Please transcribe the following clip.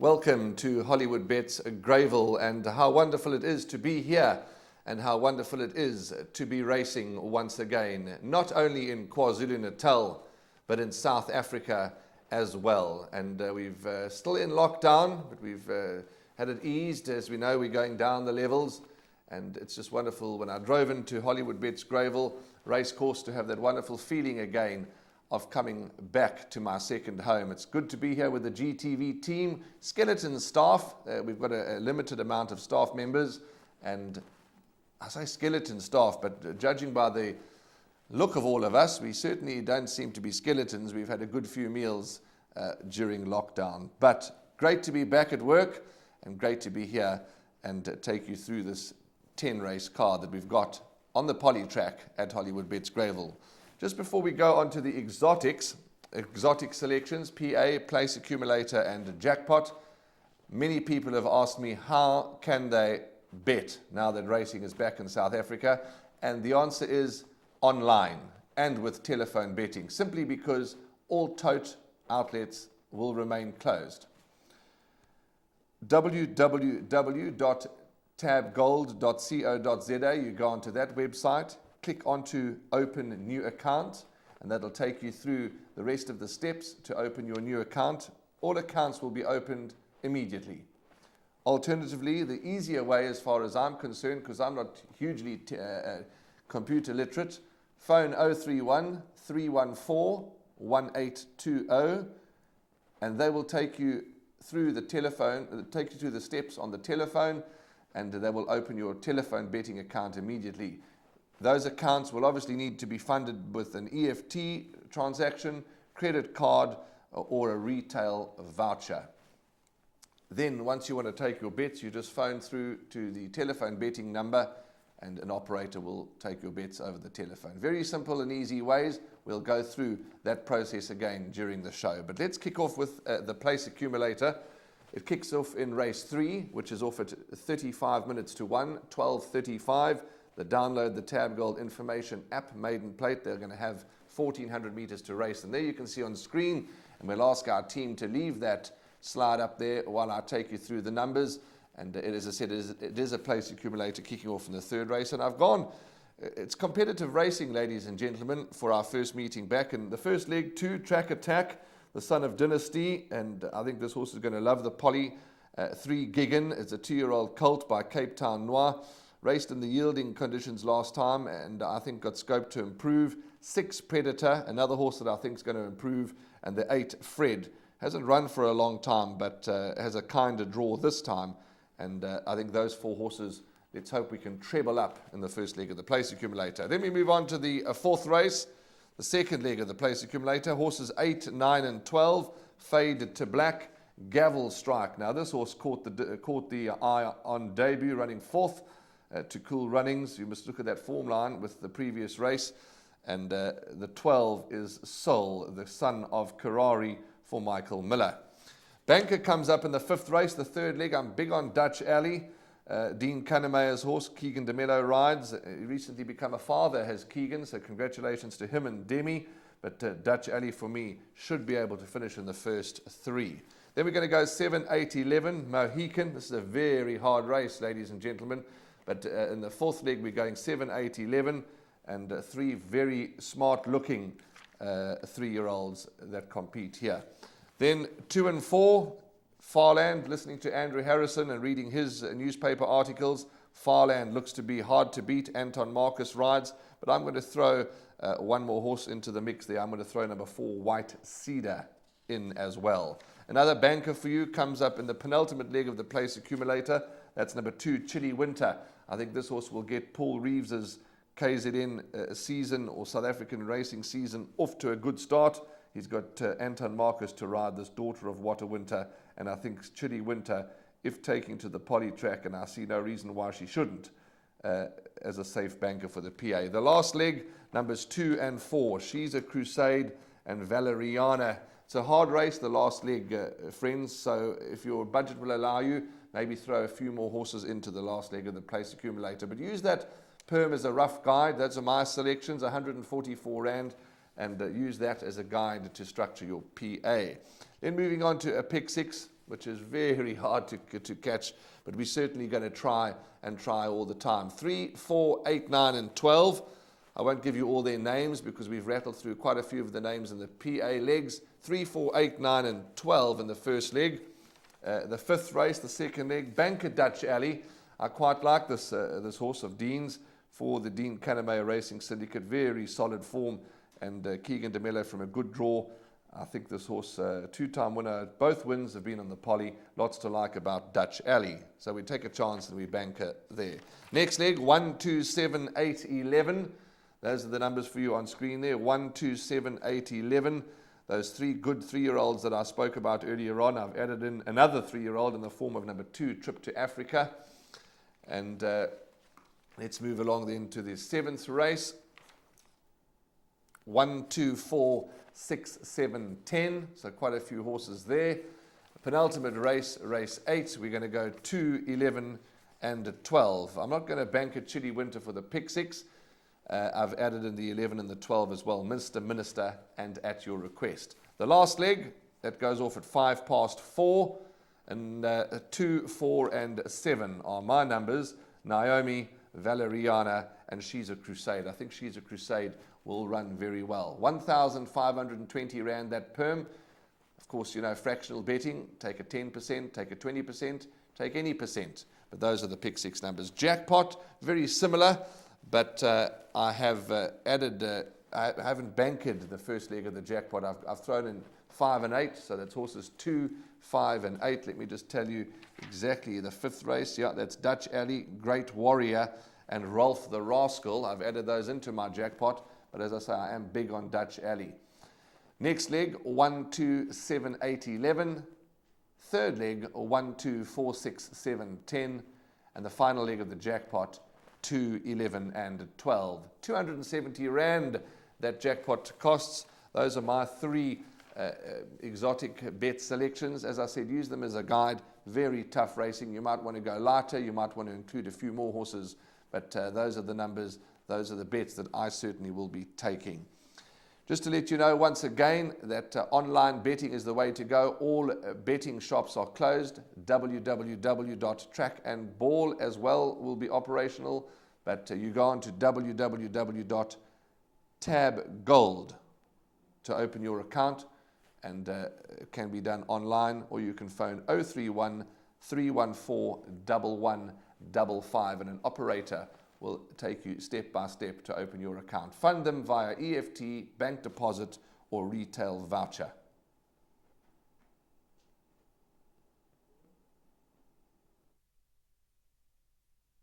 Welcome to Hollywood Bets Greyville, and how wonderful it is to be here and how wonderful it is to be racing once again, not only in KwaZulu-Natal but in South Africa as well. And we've still in lockdown, but we've had it eased. As we know, we're going down the levels, and it's just wonderful. When I drove into Hollywood Bets Greyville racecourse to have that wonderful feeling again of coming back to my second home. It's good to be here with the GTV team, skeleton staff. We've got a limited amount of staff members, and I say skeleton staff, but judging by the look of all of us, we certainly don't seem to be skeletons. We've had a good few meals during lockdown, but great to be back at work and great to be here and take you through this 10-race card that we've got on the poly track at Hollywood Bets Greyville. Just before we go on to the exotic selections, PA, place accumulator and jackpot, many people have asked me how can they bet now that racing is back in South Africa, and the answer is online and with telephone betting, simply because all tote outlets will remain closed. www.tabgold.co.za, you go onto that website, click onto open new account, and that'll take you through the rest of the steps to open your new account. All accounts will be opened immediately. Alternatively, the easier way as far as I'm concerned, because I'm not hugely computer literate, phone 031 314 1820, and they will take you through the telephone, take you through the steps on the telephone, and they will open your telephone betting account immediately. Those accounts will obviously need to be funded with an EFT transaction, credit card, or a retail voucher. Then once you want to take your bets, you just phone through to the telephone betting number and an operator will take your bets over the telephone. Very simple and easy ways. We'll go through that process again during the show. But let's kick off with the place accumulator. It kicks off in race 3, which is off at 35 minutes to 1, 12:35. The download the Tab Gold information app, maiden plate. They're going to have 1,400 meters to race. And there you can see on screen, and we'll ask our team to leave that slide up there while I take you through the numbers. And as I said, it is a place accumulator kicking off in the third race. And I've gone, it's competitive racing, ladies and gentlemen, for our first meeting back. In the first leg, 2, Track Attack, the son of Dynasty. And I think this horse is going to love the poly. 3, Giggin, it's a 2-year-old colt by Cape Town Noir. Raced in the yielding conditions last time, and I think got scope to improve. 6, Predator, another horse that I think is going to improve. And the 8, Fred, hasn't run for a long time, but has a kinder draw this time. And I think those 4 horses, let's hope we can treble up in the first leg of the place accumulator. Then we move on to the fourth race, the second leg of the place accumulator. Horses 8, 9, and 12, Fade to Black, Gavel Strike. Now this horse caught the eye on debut, running 4th. To Cool Runnings. You must look at that form line with the previous race. And the 12 is Soul, the son of Karari for Michael Miller. Banker comes up in the 5th race, the third leg. I'm big on Dutch Alley. Dean Cunnemeyer's horse, Keegan DeMello, rides. He recently become a father, has Keegan, so congratulations to him and Demi. But Dutch Alley, for me, should be able to finish in the first 3. Then we're going to go 7, 8, 11, Mohican. This is a very hard race, ladies and gentlemen. But in the 4th leg, we're going 7, 8, 11, and 3 very smart-looking 3-year-olds that compete here. Then 2 and 4, Farland, listening to Andrew Harrison and reading his newspaper articles. Farland looks to be hard to beat. Anton Marcus rides, but I'm going to throw one more horse into the mix there. I'm going to throw number 4, White Cedar, in as well. Another banker for you comes up in the penultimate leg of the place accumulator. That's number 2, Chilly Winter. I think this horse will get Paul Reeves's KZN season or South African racing season off to a good start. He's got Anton Marcus to ride, this daughter of Water Winter, and I think Chilly Winter, if taking to the poly track, and I see no reason why she shouldn't, as a safe banker for the PA. The last leg, numbers 2 and 4, She's a Crusade and Valeriana. It's a hard race, the last leg, friends, so if your budget will allow you, maybe throw a few more horses into the last leg of the place accumulator. But use that perm as a rough guide. Those are my selections, 144 Rand, and use that as a guide to structure your PA. Then moving on to a pick 6, which is very hard to catch, but we're certainly going to try all the time. 3, 4, 8, 9, and 12. I won't give you all their names because we've rattled through quite a few of the names in the PA legs. 3, 4, 8, 9, and 12 in the first leg. The fifth race, the second leg, Banker Dutch Alley. I quite like this horse of Dean's for the Dean Canamay Racing Syndicate. Very solid form, and Keegan de Mello from a good draw. I think this horse, two-time winner, both wins have been on the poly. Lots to like about Dutch Alley. So we take a chance and we banker there. Next leg, 1, 2, 7, 8, 11. Those are the numbers for you on screen there. 1, 2, 7, 8, 11. Those 3 good 3-year-olds that I spoke about earlier on. I've added in another 3-year-old in the form of number 2, Trip to Africa. And let's move along then to the 7th race. 1, 2, 4, 6, 7, 10. So quite a few horses there. Penultimate race, race 8. We're going to go 2, 11, and 12. I'm not going to bank a Chili Winter for the pick 6. I've added in the 11 and the 12 as well. Minister, and At Your Request. The last leg, that goes off at 5 past 4. And 2, 4, and 7 are my numbers. Naomi, Valeriana, and She's a Crusade. I think She's a Crusade will run very well. 1,520 Rand that perm. Of course, you know, fractional betting. Take a 10%, take a 20%, take any percent. But those are the pick 6 numbers. Jackpot, very similar. But I have added, I haven't bankered the first leg of the jackpot. I've thrown in 5 and 8, so that's horses 2, 5, and 8. Let me just tell you exactly the 5th race. Yeah, that's Dutch Alley, Great Warrior, and Rolf the Rascal. I've added those into my jackpot, but as I say, I am big on Dutch Alley. Next leg, 1, 2, 7, 8, 11. Third leg, 1, 2, 4, 6, 7, 10. And the final leg of the jackpot, 2, 11, and 12. 270 Rand that jackpot costs. Those are my 3 exotic bet selections. As I said, use them as a guide. Very tough racing. You might want to go lighter. You might want to include a few more horses. But those are the numbers. Those are the bets that I certainly will be taking. Just to let you know once again that online betting is the way to go. All betting shops are closed. www.trackandball as well will be operational. But you go on to www.tabgold to open your account, and it can be done online, or you can phone 031 314 1155 and an operator will take you step by step to open your account. Fund them via EFT, bank deposit, or retail voucher.